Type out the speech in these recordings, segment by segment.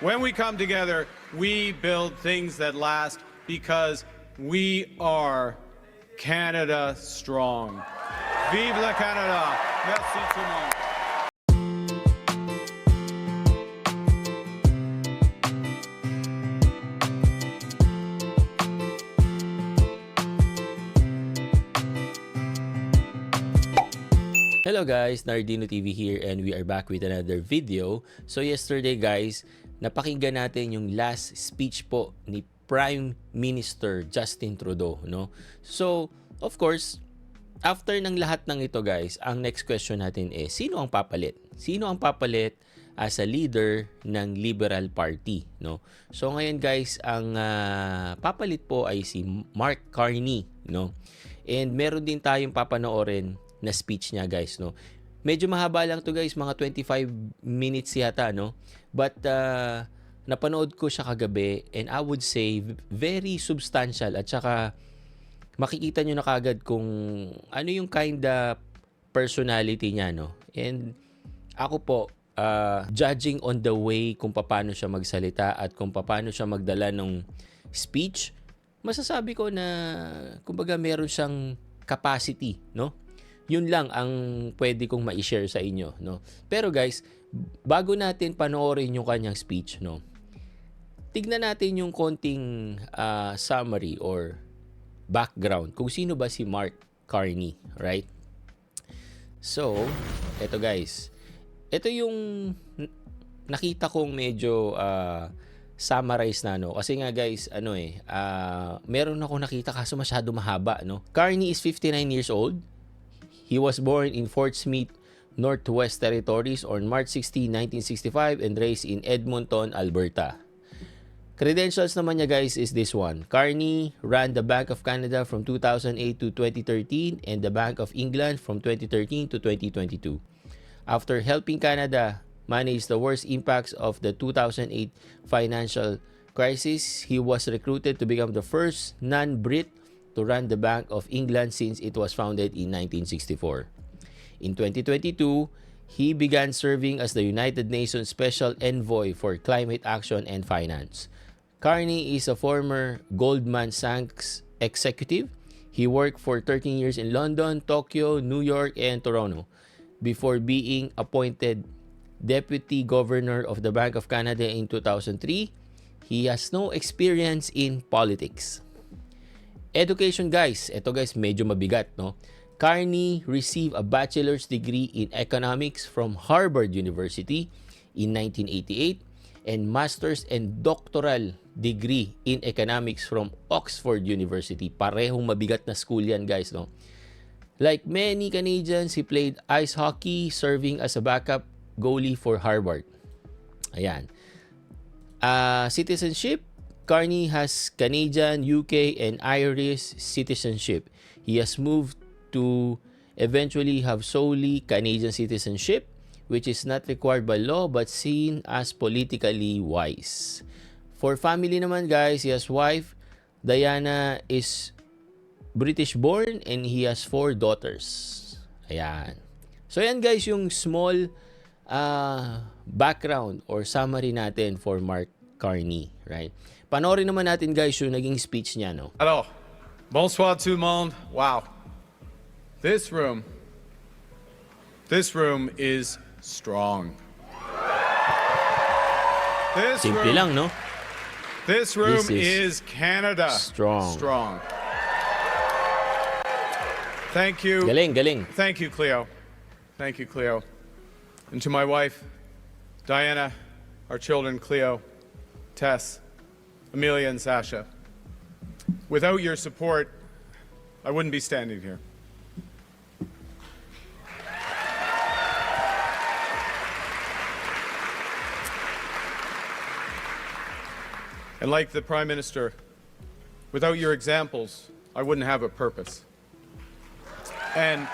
When we come together, we build things that last because we are Canada strong. Vive la Canada! Merci tout le monde. Hello guys, Nardino TV here and we are back with another video. So yesterday guys, napakinggan natin yung last speech po ni Prime Minister Justin Trudeau, no? So, of course, after ng lahat ng ito guys, ang next question natin is, sino ang papalit? Sino ang papalit as a leader ng Liberal Party, no? So ngayon guys, ang papalit po ay si Mark Carney, no? And meron din tayong papanoorin na speech niya guys, no? Medyo mahaba lang to guys, mga 25 minutes yata, no? But napanood ko siya kagabi and I would say very substantial at saka makikita nyo na kagad kung ano yung kinda personality niya, no? And ako po, judging on the way kung paano siya magsalita at kung paano siya magdala ng speech, masasabi ko na kumbaga meron siyang capacity, no? Yun lang ang pwede kong ma-share sa inyo, no? Pero guys, bago natin panoorin yung kanyang speech, no? Tignan natin yung konting summary or background kung sino ba si Mark Carney, right? So, eto guys. Ito yung nakita kong medyo summarize na, no? Kasi nga guys, meron ako nakita kaso masyado mahaba, no? Carney is 59 years old. He was born in Fort Smith, Northwest Territories on March 16, 1965 and raised in Edmonton, Alberta. Credentials naman niya guys is this one. Carney ran the Bank of Canada from 2008 to 2013 and the Bank of England from 2013 to 2022. After helping Canada manage the worst impacts of the 2008 financial crisis, he was recruited to become the first non-Brit to run the Bank of England since it was founded in 1964. In 2022, he began serving as the United Nations Special Envoy for Climate Action and Finance. Carney is a former Goldman Sachs executive. He worked for 13 years in London, Tokyo, New York, and Toronto before being appointed Deputy Governor of the Bank of Canada in 2003. He has no experience in politics. Education guys, ito guys medyo mabigat, no? Carney received a bachelor's degree in economics from Harvard University in 1988 and master's and doctoral degree in economics from Oxford University. Parehong mabigat na school yan guys, no? Like many Canadians, he played ice hockey, serving as a backup goalie for Harvard. Ayan. Citizenship, Carney has Canadian, UK, and Irish citizenship. He has moved to eventually have solely Canadian citizenship, which is not required by law but seen as politically wise. For family naman guys, he has wife, Diana is British born and he has 4 daughters. Ayan. So yan guys yung small background or summary natin for Mark Carney, right? Panoorin naman natin guys yung naging speech niya, no? Alors, bonsoir tout le monde. Wow. This room is strong. Simple lang, no? This room is Canada. Strong. Thank you. Galing. Thank you, Cleo. And to my wife, Diana, our children, Cleo, Tess, Amelia, and Sasha. Without your support, I wouldn't be standing here. And like the Prime Minister, without your examples, I wouldn't have a purpose. And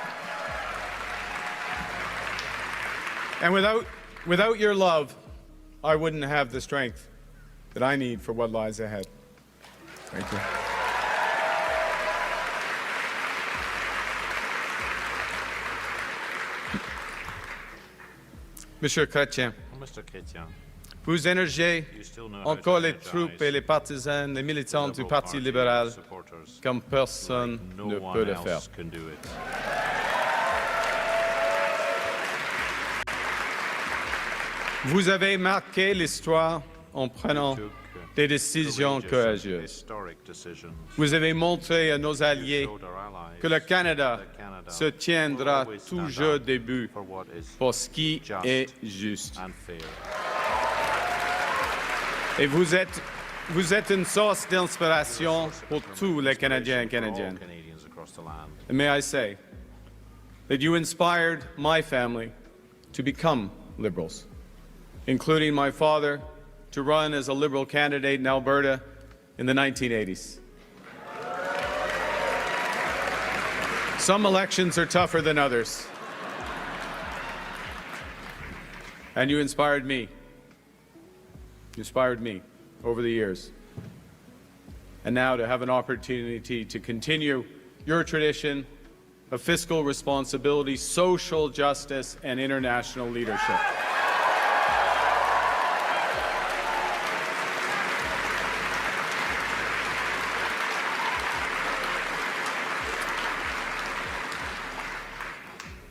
without your love, I wouldn't have the strength that I need for what lies ahead. Thank you. Monsieur Chrétien, Mr. Chrétien, Vous énergez You still know how to encore les energize troupes et les partisans, les militants du Liberal Parti Party libéral supporters comme personne like no ne one peut le faire. else can do it. Vous avez marqué l'histoire en prenant You took, des décisions courageous and courageuses. historic decisions. Vous avez montré à nos You alliés showed our allies que le Canada that Canada se will tiendra always stand toujours up debout for what is pour ce qui just est juste. and fair. Et vous êtes une source d'inspiration pour tous les Canadiens et For all Canadiennes. Canadians across the land. And may I say that you inspired my family to become Liberals, including my father to run as a Liberal candidate in Alberta in the 1980s. Some elections are tougher than others. And you inspired me. You inspired me over the years. And now to have an opportunity to continue your tradition of fiscal responsibility, social justice, and international leadership.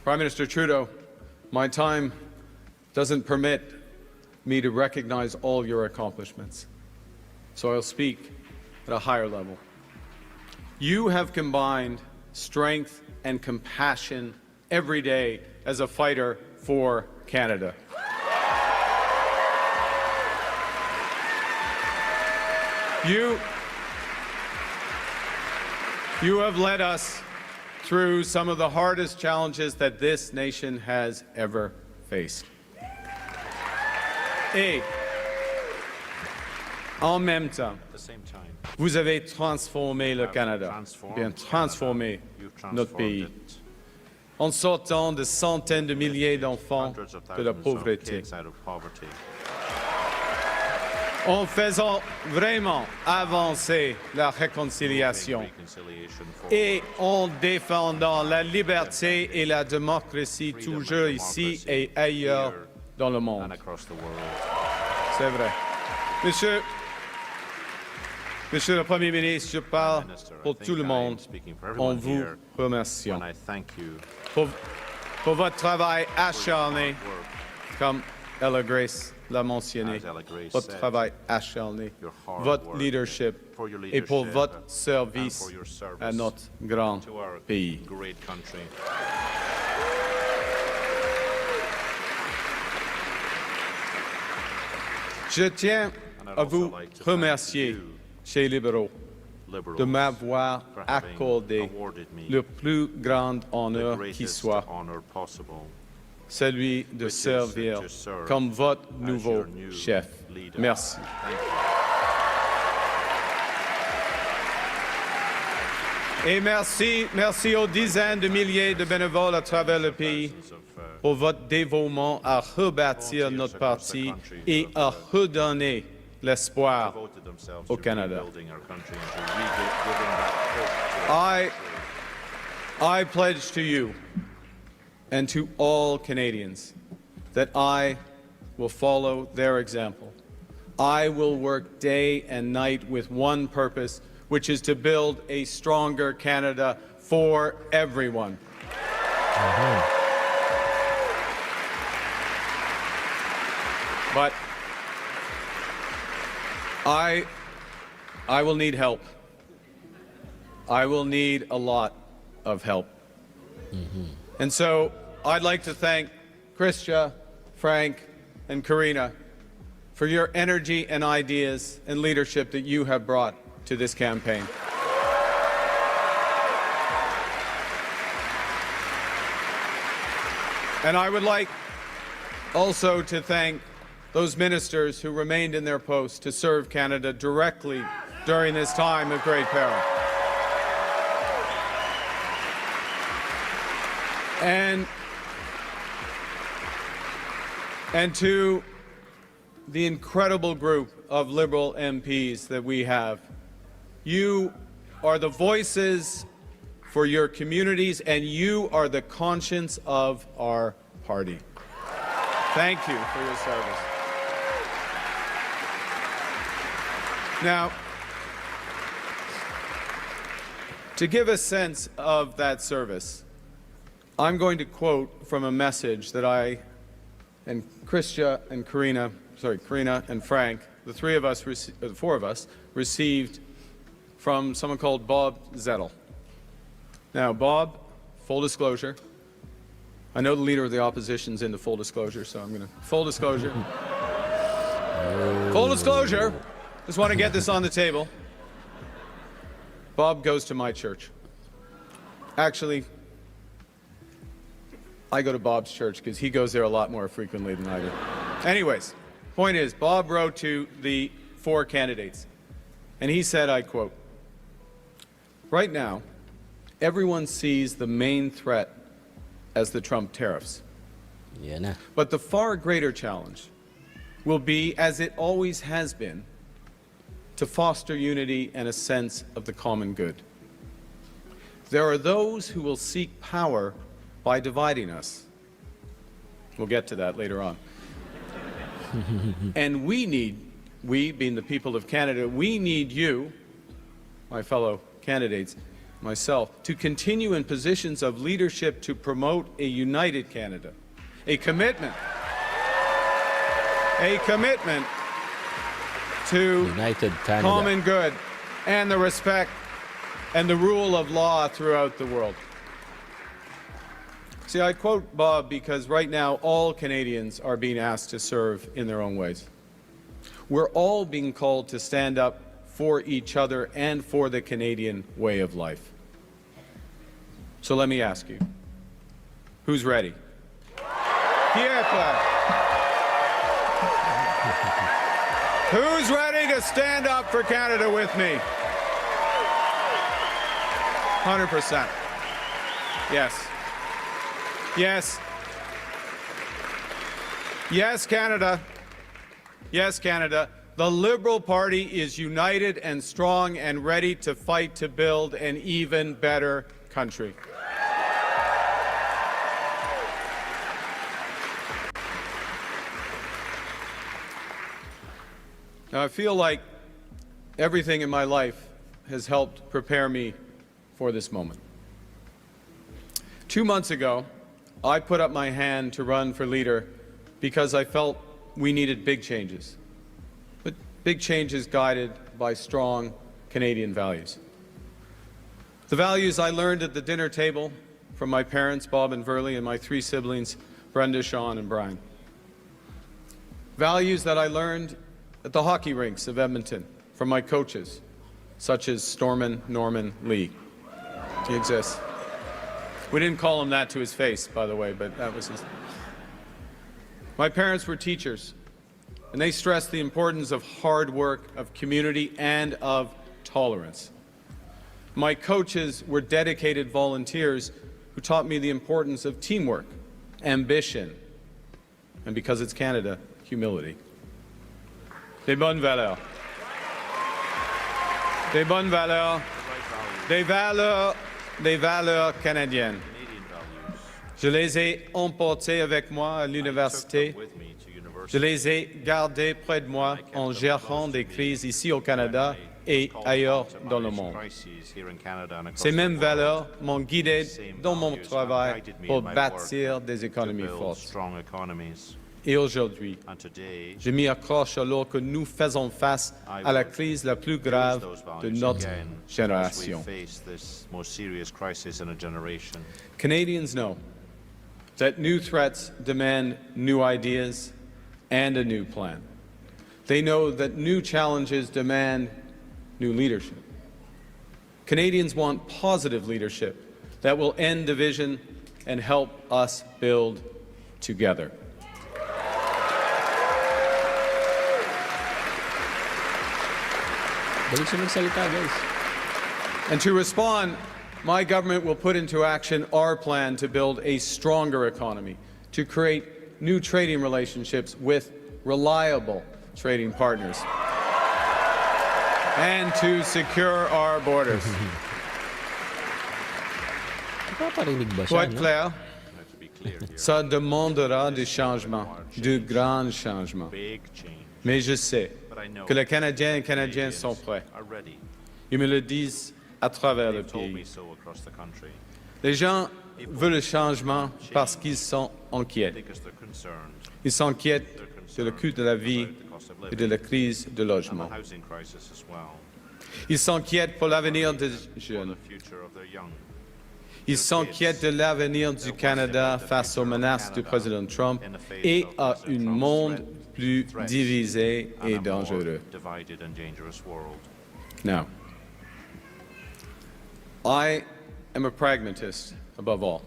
Prime Minister Trudeau, my time doesn't permit me to recognize all your accomplishments, so I'll speak at a higher level. You have combined strength and compassion every day as a fighter for Canada. You have led us through some of the hardest challenges that this nation has ever faced. Et en même temps, At the same time, vous avez transformé le Canada, bien transformé you've notre transformed pays, it. en sortant de centaines de milliers d'enfants Hundreds of de la thousands of pauvreté, kids out of poverty. en faisant vraiment avancer la réconciliation Reconciliation for et en défendant la liberté et la démocratie freedom and toujours ici democracy et ailleurs here dans le and monde. across the world. C'est vrai. Monsieur le Premier ministre, je parle Minister, I pour think tout le I am monde speaking for en everyone vous here remerciant when I thank you pour votre travail for your acharné, hard work, comme Ella Grace l'a mentionné, As Ella Grace votre said, travail acharné, your hard votre work, leadership for your et pour leadership votre and service for your service à notre grand to our pays. great country. Je tiens And I'd à also vous like to thank remercier, you, chez Libéraux, Liberals, de m'avoir for having accordé awarded me le plus grand the honneur qui greatest soit, honor possible, celui de which is servir to serve comme votre as nouveau your new chef. leader. Merci. Thank you. Et merci aux dizaines de milliers de bénévoles à travers le pays Thousands of, pour votre dévouement à rebâtir notre parti et à redonner l'espoir devoted themselves au to Canada. rebuilding our country and to giving back hope to our I pledge to you and to all Canadians that I will follow their example. I will work day and night with one purpose, which is to build a stronger Canada for everyone. But I will need help. I will need a lot of help. And so I'd like to thank Christia, Frank, and Karina for your energy and ideas and leadership that you have brought to this campaign. And I would like also to thank those ministers who remained in their posts to serve Canada directly during this time of great peril. And to the incredible group of Liberal MPs that we have, you are the voices for your communities, and you are the conscience of our party. Thank you for your service. Now, to give a sense of that service, I'm going to quote from a message that I and Christia and Karina and Frank, the four of us, received from someone called Bob Zettel. Now, Bob, full disclosure, I know the leader of the opposition's into full disclosure, so I'm going to full disclosure. Full disclosure. Just want to get this on the table. Bob goes to my church. Actually, I go to Bob's church because he goes there a lot more frequently than I do. Anyways, point is, Bob wrote to the four candidates, and he said, I quote, "Right now, everyone sees the main threat as the Trump tariffs. Yan na. But the far greater challenge will be, as it always has been, to foster unity and a sense of the common good. There are those who will seek power by dividing us." We'll get to that later on. And we being the people of Canada, we need you, my fellow candidates, myself, to continue in positions of leadership to promote a united Canada, a commitment to United Canada. common good and the respect and the rule of law throughout the world. See, I quote Bob because right now all Canadians are being asked to serve in their own ways. We're all being called to stand up for each other and for the Canadian way of life. So let me ask you, who's ready? Pierre, who's ready to stand up for Canada with me? 100%. Yes. Yes. Yes, Canada. Yes, Canada. The Liberal Party is united and strong and ready to fight to build an even better country. Now, I feel like everything in my life has helped prepare me for this moment. 2 months ago, I put up my hand to run for leader because I felt we needed big changes, but big changes guided by strong Canadian values. The values I learned at the dinner table from my parents, Bob and Verley, and my 3 siblings, Brenda, Sean, and Brian. Values that I learned at the hockey rinks of Edmonton from my coaches, such as Stormin Norman Lee. He exists. We didn't call him that to his face, by the way, but that was his. My parents were teachers, and they stressed the importance of hard work, of community, and of tolerance. My coaches were dedicated volunteers who taught me the importance of teamwork, ambition, and because it's Canada, humility. Des bonnes valeurs. Des bonnes valeurs. Des valeurs canadiennes. Je les ai emportées avec moi à l'université. Je les ai gardées près de moi en gérant des crises ici au Canada et ailleurs dans le monde. Ces mêmes valeurs m'ont guidé dans mon travail pour bâtir des économies fortes. Et aujourd'hui, je m'y accroche alors que nous faisons face à la crise la plus grave de notre génération. Canadians know that new threats demand new ideas and a new plan. They know that new challenges demand new leadership. Canadians want positive leadership that will end division and help us build together. Dali siya magsalita, guys. And to respond, my government will put into action our plan to build a stronger economy, to create new trading relationships with reliable trading partners, and to secure our borders. Napaparinig ba siya, Pour être no? clair, ça demandera du changement, de grands changements. Mais je sais I know que les Canadiens et that Canadiens Canadians sont prêts. are ready. Ils me le disent à travers le They've told me pays. so across the country Les gens veulent le changement parce qu'ils sont inquiets. because they're concerned Ils s'inquiètent de le coût de la vie about the cost of et de living la crise de and logement. the housing crisis as well, Ils s'inquiètent pour l'avenir des for jeunes. the future of their young. Ils s'inquiètent de l'avenir du Canada face aux menaces du président Trump et à un monde plus divisé And et a more dangereux. divided and dangerous world. Now, I am a pragmatist above all.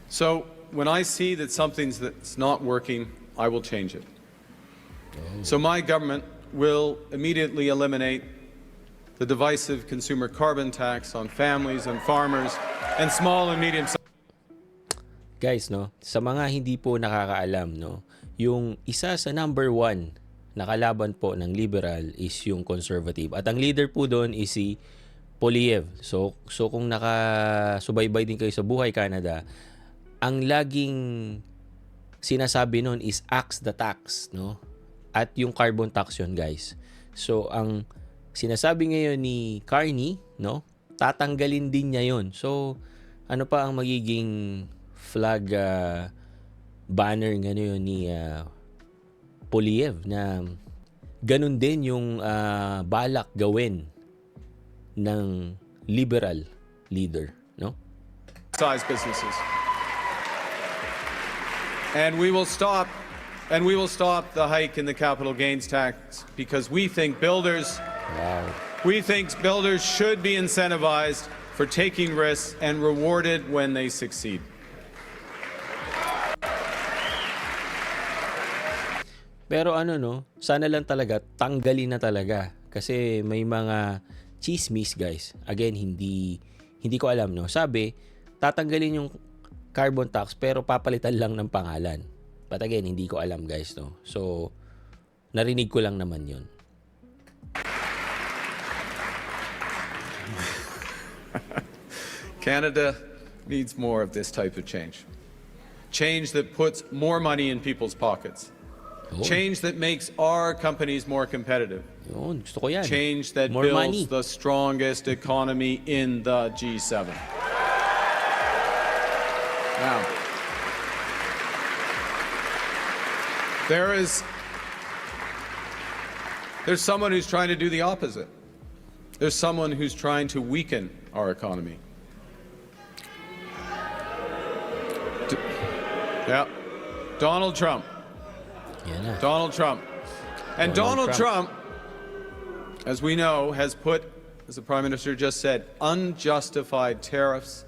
So when I see that something's that's not working, I will change it. So my government will immediately eliminate the divisive consumer carbon tax on families and farmers and small and medium Guys, no, sa mga hindi po nakakaalam, no, yung isa sa number one na kalaban po ng liberal is yung conservative. At ang leader po doon is si Poliev. So kung nakasubaybay din kayo sa Buhay Canada, ang laging sinasabi noon is axe the tax, no? At yung carbon tax yun, guys. So ang sinasabi ngayon ni Carney, no, tatanggalin din niya yun. So ano pa ang magiging flag banner ngayon ni Poliev na ganun din yung balak gawin ng liberal leader, no? size businesses. And we will stop the hike in the capital gains tax because we think builders should be incentivized for taking risks and rewarded when they succeed. Pero sana lang talaga tanggalin na talaga kasi may mga chismis, guys. Again, hindi ko alam, no. Sabi, tatanggalin yung carbon tax pero papalitan lang ng pangalan. But again, hindi ko alam, guys, no. So narinig ko lang naman 'yon. Canada needs more of this type of change. Change that puts more money in people's pockets. Change that makes our companies more competitive. Yun, gusto ko yan. Change that More builds money. the strongest economy in the G7. Now, there's someone who's trying to do the opposite. There's someone who's trying to weaken our economy. Donald Trump. Yan na. Donald Trump. And Donald Donald Trump, as we know, has put, as the Prime Minister just said, unjustified tariffs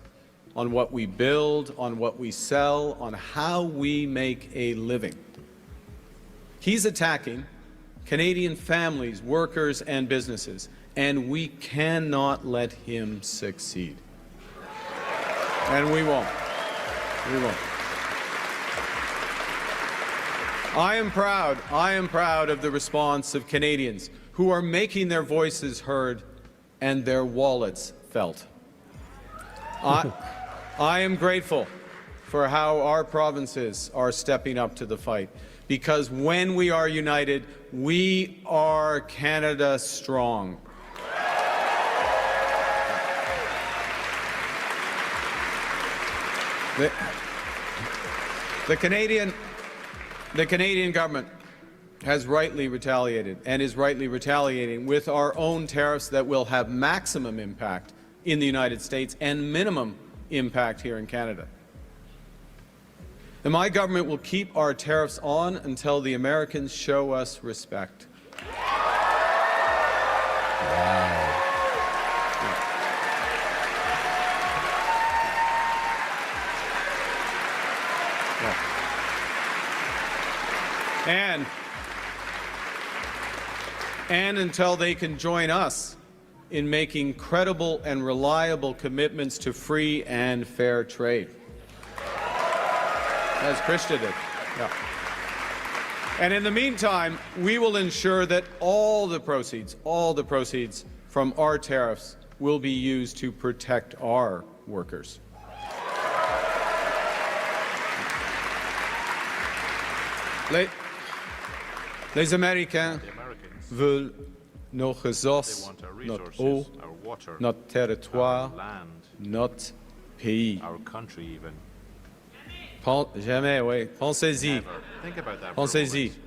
on what we build, on what we sell, on how we make a living. He's attacking Canadian families, workers, and businesses, and we cannot let him succeed. And we won't. We won't. I am proud of the response of Canadians who are making their voices heard and their wallets felt. I am grateful for how our provinces are stepping up to the fight, because when we are united, we are Canada strong. The Canadian government has rightly retaliated and is rightly retaliating with our own tariffs that will have maximum impact in the United States and minimum impact here in Canada. And my government will keep our tariffs on until the Americans show us respect. And until they can join us in making credible and reliable commitments to free and fair trade. As Krista did. Yeah. And in the meantime, we will ensure that all the proceeds from our tariffs will be used to protect our workers. Les Américains The Americans, veulent nos they ressources, want our notre resources, eau, our water, notre territoire, our land, notre pays. our country even. Jamais, oui. Pensez-y. Never. Think about that for a Pensez-y. moment.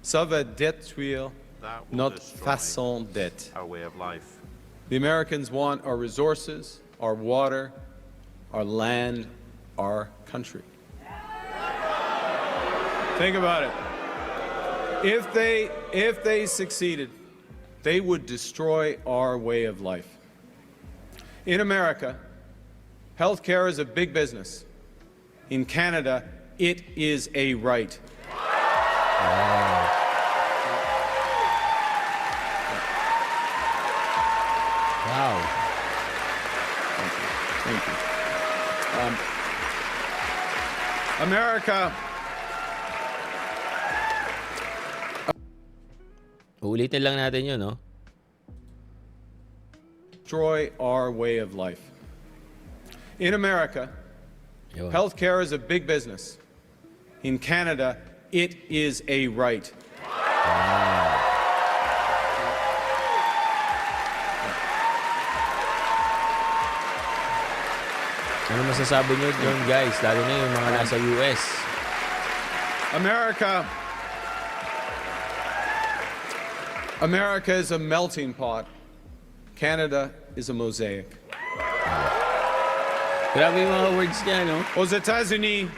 Ça va détruire That will notre destroy façon d'être. our way of life. The Americans want our resources, our water, our land, our country. Think about it. If they succeeded, they would destroy our way of life. In America, healthcare is a big business. In Canada, it is a right. Wow. Thank you. America, Uulitin lang natin yun, no? destroy our way of life. In America, Yun. healthcare is a big business. In Canada, it is a right. Ano masasabi nyo doon, guys? Lalo na yung mga nasa US. America is a melting pot. Canada is a mosaic. Grabe yung mga words niya, no? Aux États-Unis,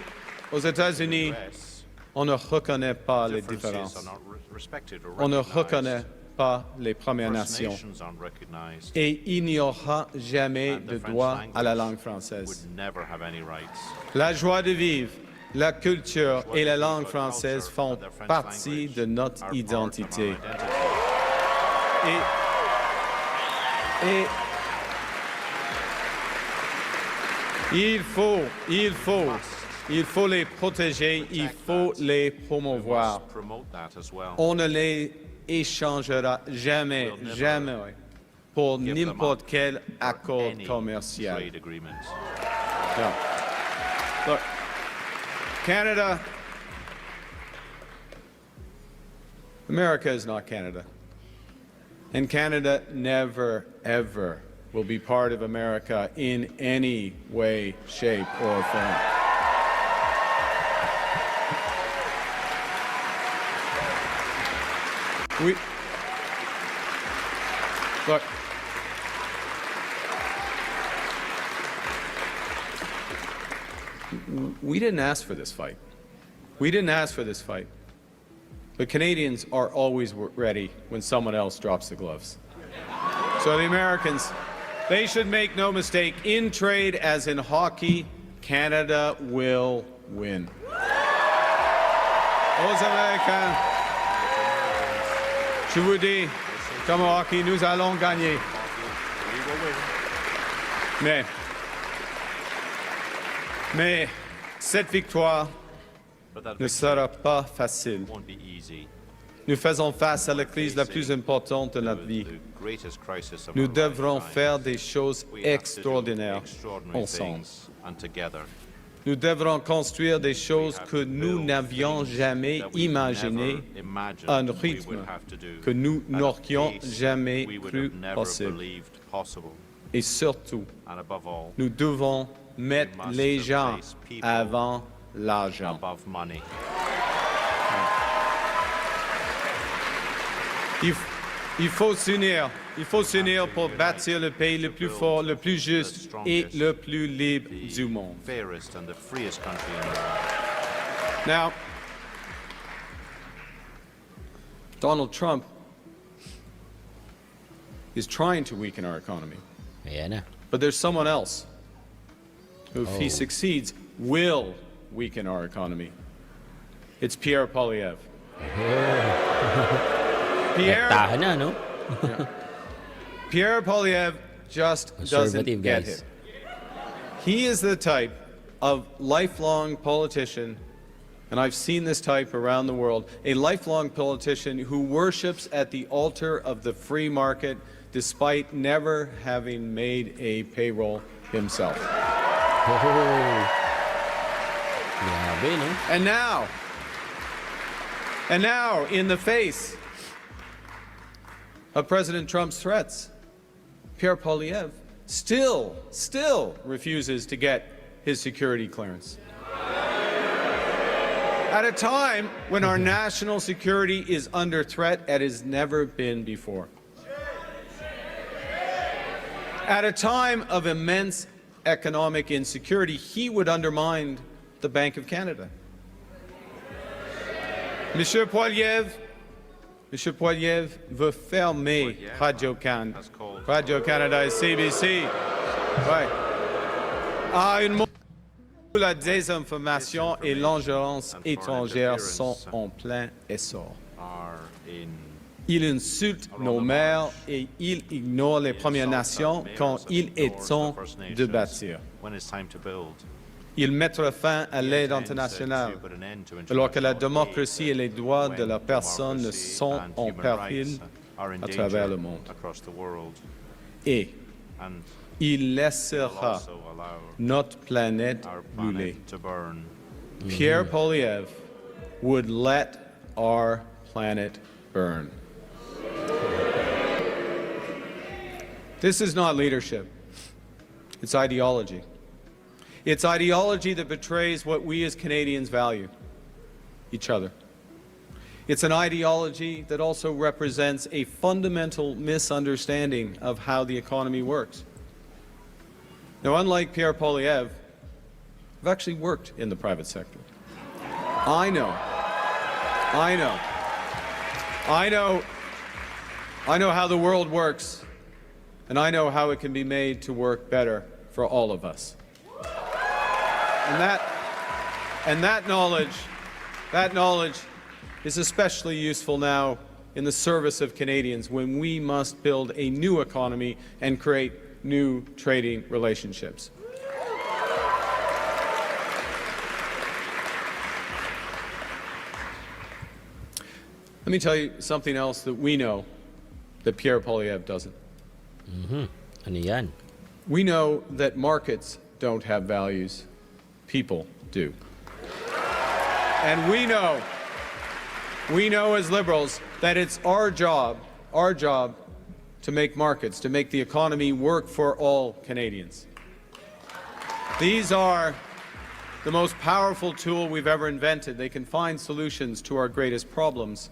Yes, on ne reconnaît pas les differences différences. are not respected or On ne recognized. reconnaît pas les Premières First Nations. Nations aren't recognized. Et il n'y aura jamais And de the French droit à la language langue française. would never have any rights. La joie de vivre, la culture Joie et de la vivre, langue la française culture font and the French partie language de notre are part of our identité. identity. Et il faut les protéger, il faut les We promouvoir. must promote that as well. On ne les échangera jamais, We'll never jamais pour Give them n'importe up quel for accord any commercial. trade agreements. No. Look, Canada, America is not Canada. And Canada never, ever will be part of America in any way, shape, or form. Look, we didn't ask for this fight. We didn't ask for this fight. But Canadians are always ready when someone else drops the gloves. So the Americans, they should make no mistake, in trade as in hockey, Canada will win. Aux Américains, je vous dis, comme au hockey, nous allons gagner. We will win. Mais cette victoire But that ne victory sera pas facile. won't be easy. Nous faisons face à la crise la plus importante de notre vie. The greatest crisis of Nous our devrons lifetimes. faire des choses We have to do extraordinaires extraordinary ensemble. things and together. Nous devrons construire des choses que nous n'avions jamais imaginées à un rythme que nous n'aurions jamais cru possible. Et surtout, And above all, nous devons mettre must les gens place people avant l'argent. above money. Il faut s'unir pour bâtir le pays le plus fort, le plus juste et le plus libre du monde. Fairest and the freest country in the world. Now, Donald Trump is trying to weaken our economy, Ayan na. but there's someone else who, if he Oh. succeeds, will weaken our economy. It's Pierre Poilievre. Tahan na, no? Pierre Poilievre just doesn't Conservative get guys. it. He is the type of lifelong politician, and I've seen this type around the world, a lifelong politician who worships at the altar of the free market despite never having made a payroll himself. Grabe, no? And now, And now, in the face of President Trump's threats, Pierre Poilievre still refuses to get his security clearance. At a time when our national security is under threat as it has never been before. At a time of immense economic insecurity, he would undermine the Bank of Canada. Monsieur Poilievre veut fermer Radio-Canada et CBC. Ouais. Une où la désinformation et l'ingérence étrangère sont en plein essor. Il insulte nos maires et il ignore les Premières Nations quand il est temps de bâtir. Il mettra fin à l'aide internationale alors que la démocratie et les droits de la personne sont en péril à travers le monde. Et il laissera notre planète brûler. Pierre Poilievre would let our planet burn. This is not leadership. It's ideology. It's ideology that betrays what we as Canadians value, each other. It's an ideology that also represents a fundamental misunderstanding of how the economy works. Now, unlike Pierre Poilievre, I've actually worked in the private sector. I know how the world works, and I know how it can be made to work better for all of us. And that knowledge is especially useful now in the service of Canadians when we must build a new economy and create new trading relationships. Let me tell you something else that we know that Pierre Poilievre doesn't. Ano yan? We know that markets don't have values. People do. And we know as liberals that it's our job to make markets, to make the economy work for all Canadians. These are the most powerful tool we've ever invented. They can find solutions to our greatest problems.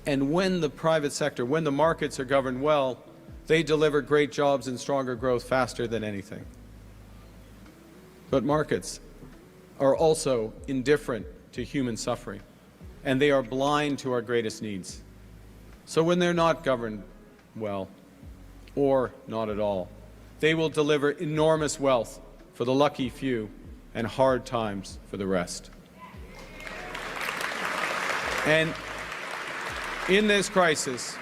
And when the private sector, when the markets are governed well, they deliver great jobs and stronger growth faster than anything. But markets are also indifferent to human suffering, and they are blind to our greatest needs. So when they're not governed well, or not at all, they will deliver enormous wealth for the lucky few and hard times for the rest. And in this crisis,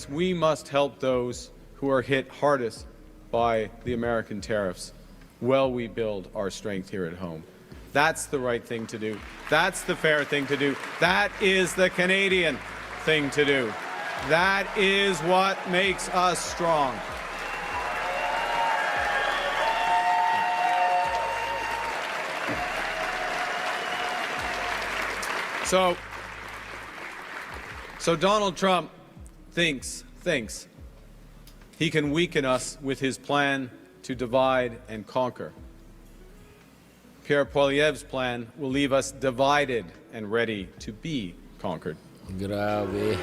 we must help those who are hit hardest by the American tariffs while we build our strength here at home. That's the right thing to do. That's the fair thing to do. That is the Canadian thing to do. That is what makes us strong. So Donald Trump thinks he can weaken us with his plan to divide and conquer. Pierre Poilievre's plan will leave us divided and ready to be conquered. Grabe.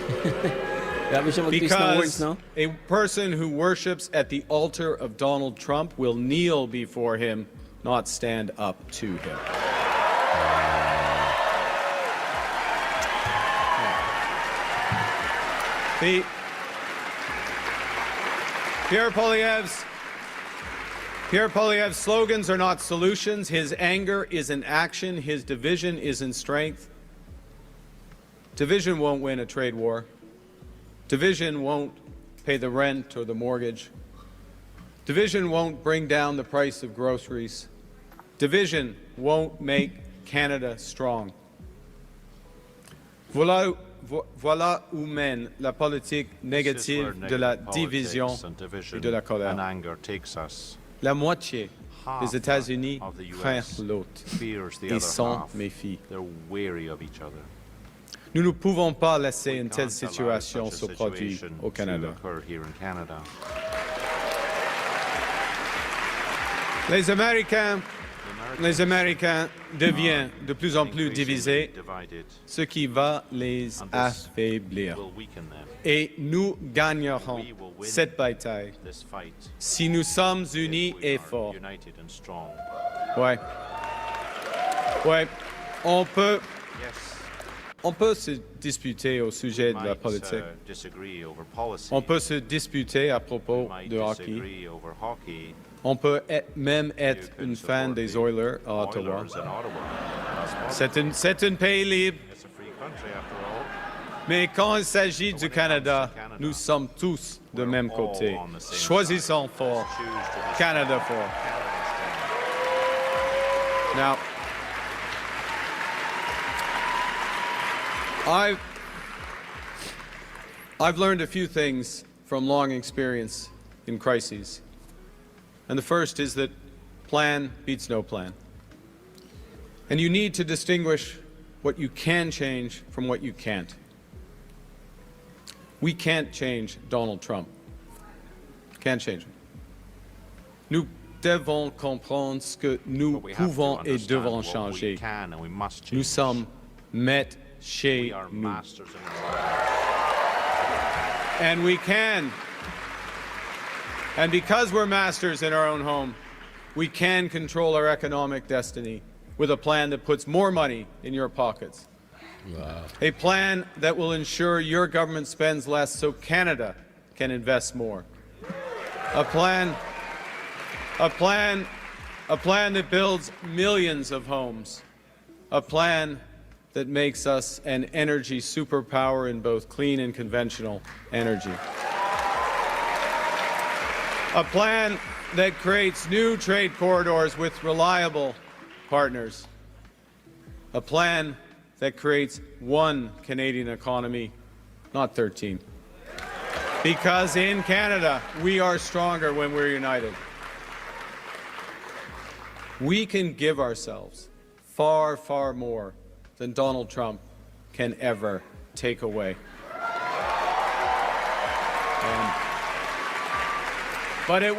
Grabe siya mag-twist ng words, Because no? a person who worships at the altar of Donald Trump will kneel before him, not stand up to him. Pierre Poilievre's slogans are not solutions. His anger is in action. His division is in strength. Division won't win a trade war. Division won't pay the rent or the mortgage. Division won't bring down the price of groceries. Division won't make Canada strong. Voilà où mène la politique négative de la division et de la colère. La moitié les États-Unis of the US craignent l'autre fears the et other s'en half. méfient. They're wary of each other. Nous ne pouvons pas laisser We une telle can't allow situation such se a produire situation au to Canada. occur here in Canada. Les Américains The Americans deviennent de plus en plus increasingly divisés, divided ce qui va les and this affaiblir. will weaken them. Et nous gagnerons cette bataille This fight, si nous sommes unis if we et are forts. united and strong. Ouais. Ouais. Yes, On peut se disputer au sujet de la might politique. disagree over policy. On peut se disputer à propos might de hockey. disagree over hockey. On peut même être You can une fan support des the Oilers à Ottawa. Oilers in Ottawa. That's possible. C'est un pays libre, It's a free country after all. mais quand il s'agit But du when it Canada, comes to Canada, nous sommes tous de we're même all côté. on the same Choisissons side. fort, Let's choose to be Canada fort. Canada strong. Now, I've learned a few things from long experience in crises. And the first is that plan beats no plan. And you need to distinguish what you can change from what you can't. We can't change Donald Trump. Can't change him. Nous devons comprendre ce que nous But we have to pouvons et understand devons what we changer. can and we must change. Nous sommes maîtres chez We are nous. masters in our own. And we can. And because we're masters in our own home, we can control our economic destiny with a plan that puts more money in your pockets. Wow. A plan that will ensure your government spends less so Canada can invest more. A plan that builds millions of homes. A plan that makes us an energy superpower in both clean and conventional energy. A plan that creates new trade corridors with reliable partners. A plan that creates one Canadian economy, not 13. Because in Canada, we are stronger when we're united. We can give ourselves far, far more than Donald Trump can ever take away. But it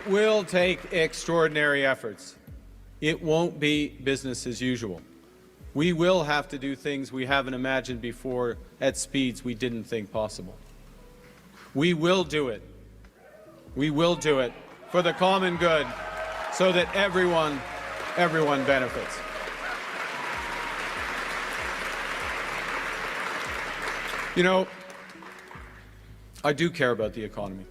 will take extraordinary efforts. It won't be business as usual. We will have to do things we haven't imagined before at speeds we didn't think possible. We will do it. We will do it for the common good so that everyone benefits. You know, I do care about the economy.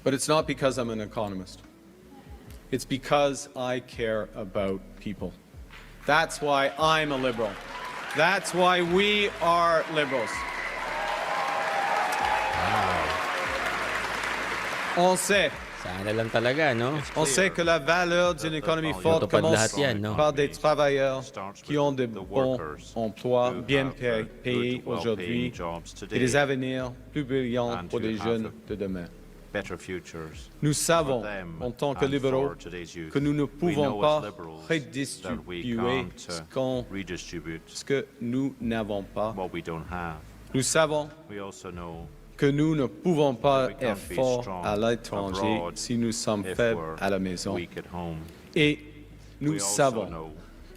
But it's not because I'm an economist. It's because I care about people. That's why I'm a liberal. That's why we are liberals. On sait Sana lang talaga, no? On sait que la valeur d'une économie forte Tupad commence lahat yan, no? par des travailleurs qui ont de the bons workers emplois who bien have, payés good, well-paying aujourd'hui jobs today et des avenirs plus brillants and pour who les have jeunes de demain. better futures. Nous savons, for them en tant que and libéraux, for today's youth. que nous ne We pouvons know pas as liberals that we redistribuer can't redistribute ce que nous n'avons pas. what we don't have. Nous savons We also know que nous ne pouvons pas we can't être be forts strong à l'étranger abroad si nous sommes if faibles we're à la maison. weak at home. Et nous We also savons know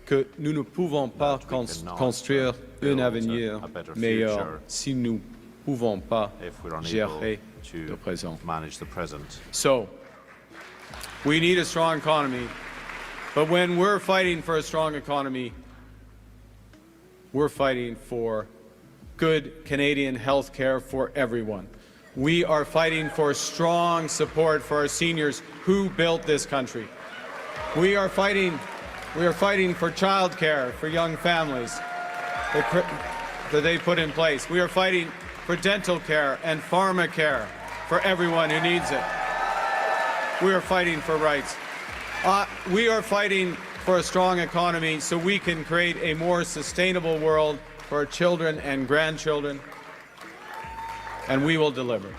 que nous ne pouvons pas that we cannot construire build un avenir a better meilleur future si nous ne pouvons pas if we're unable gérer le to présent. manage the present. So, we need a strong economy, but when we're fighting for a strong economy, we're fighting for good Canadian health care for everyone. We are fighting for strong support for our seniors who built this country. We are fighting for child care for young families that they put in place. We are fighting for dental care and pharma care for everyone who needs it. We are fighting for rights. We are fighting for a strong economy so we can create a more sustainable world for our children and grandchildren, and we will deliver.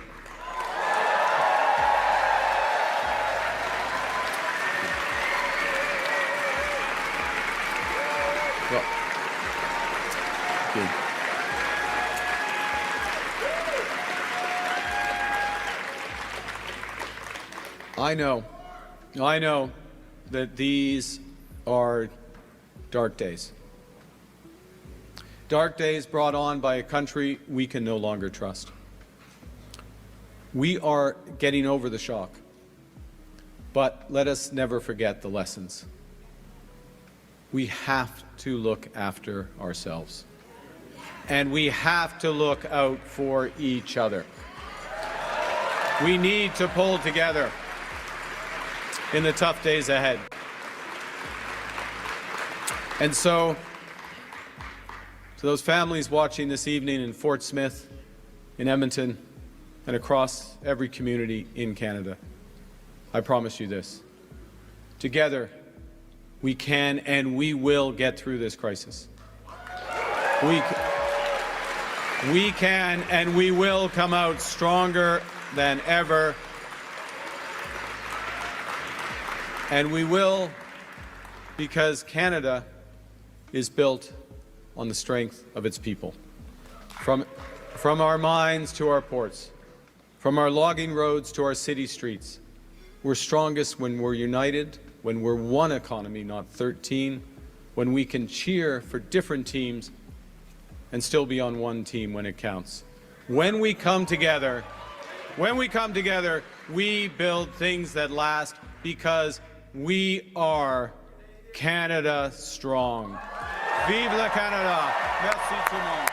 Good. I know that these are dark days. Dark days brought on by a country we can no longer trust. We are getting over the shock, but let us never forget the lessons. We have to look after ourselves, and we have to look out for each other. We need to pull together in the tough days ahead. And so, to those families watching this evening in Fort Smith, in Edmonton, and across every community in Canada, I promise you this. Together, we can and we will get through this crisis. We can and we will come out stronger than ever. And we will, because Canada is built on the strength of its people. From our mines to our ports, from our logging roads to our city streets, we're strongest when we're united, when we're one economy, not 13, when we can cheer for different teams and still be on one team when it counts. When we come together, we build things that last because we are Canada strong. Vive la Canada! Merci tout le monde!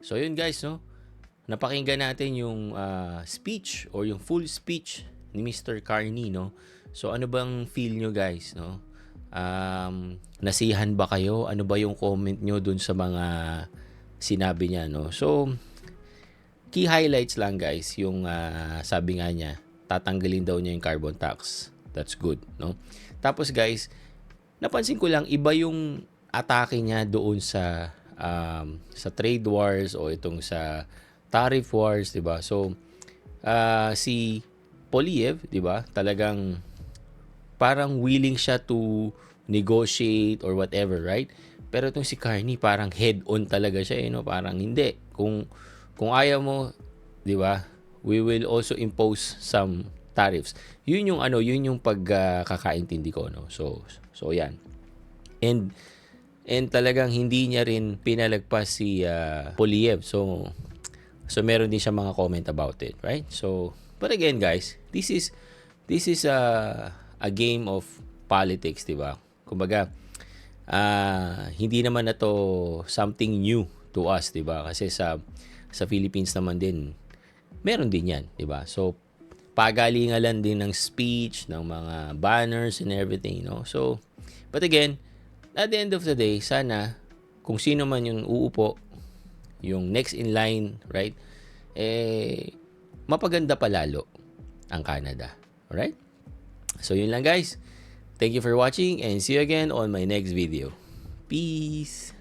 So yun guys, no? Napakinggan natin yung speech or yung full speech ni Mr. Carney, no? So ano bang feel nyo guys, no? Nasihan ba kayo? Ano ba yung comment nyo dun sa mga sinabi niya, no? So key highlights lang guys, yung sabi nga niya, tatanggalin daw niya yung carbon tax. That's good, no? Tapos guys, napansin ko lang iba yung atake niya doon sa trade wars o itong sa tariff wars, 'di ba? So si Poliev, 'di ba? Talagang parang willing siya to negotiate or whatever, right? Pero itong si Carney parang head on talaga siya, no? Parang hindi. Kung ayaw mo, 'di ba? We will also impose some tariffs. Yun yung pagkakaintindi ko, no? So yan. And talagang hindi niya rin pinalagpas si Poliev. So meron din siya mga comment about it, right? So but again guys, this is a game of politics, 'di ba? Kumbaga hindi naman na to something new to us, 'di ba? Kasi sa Philippines naman din meron din 'yan, 'di ba? So pagalingan din ng speech, ng mga banners and everything, no? So but again, at the end of the day, sana kung sino man yung uupo, yung next in line, right? Mapaganda palalo ang Canada. Alright? So yun lang guys. Thank you for watching and see you again on my next video. Peace!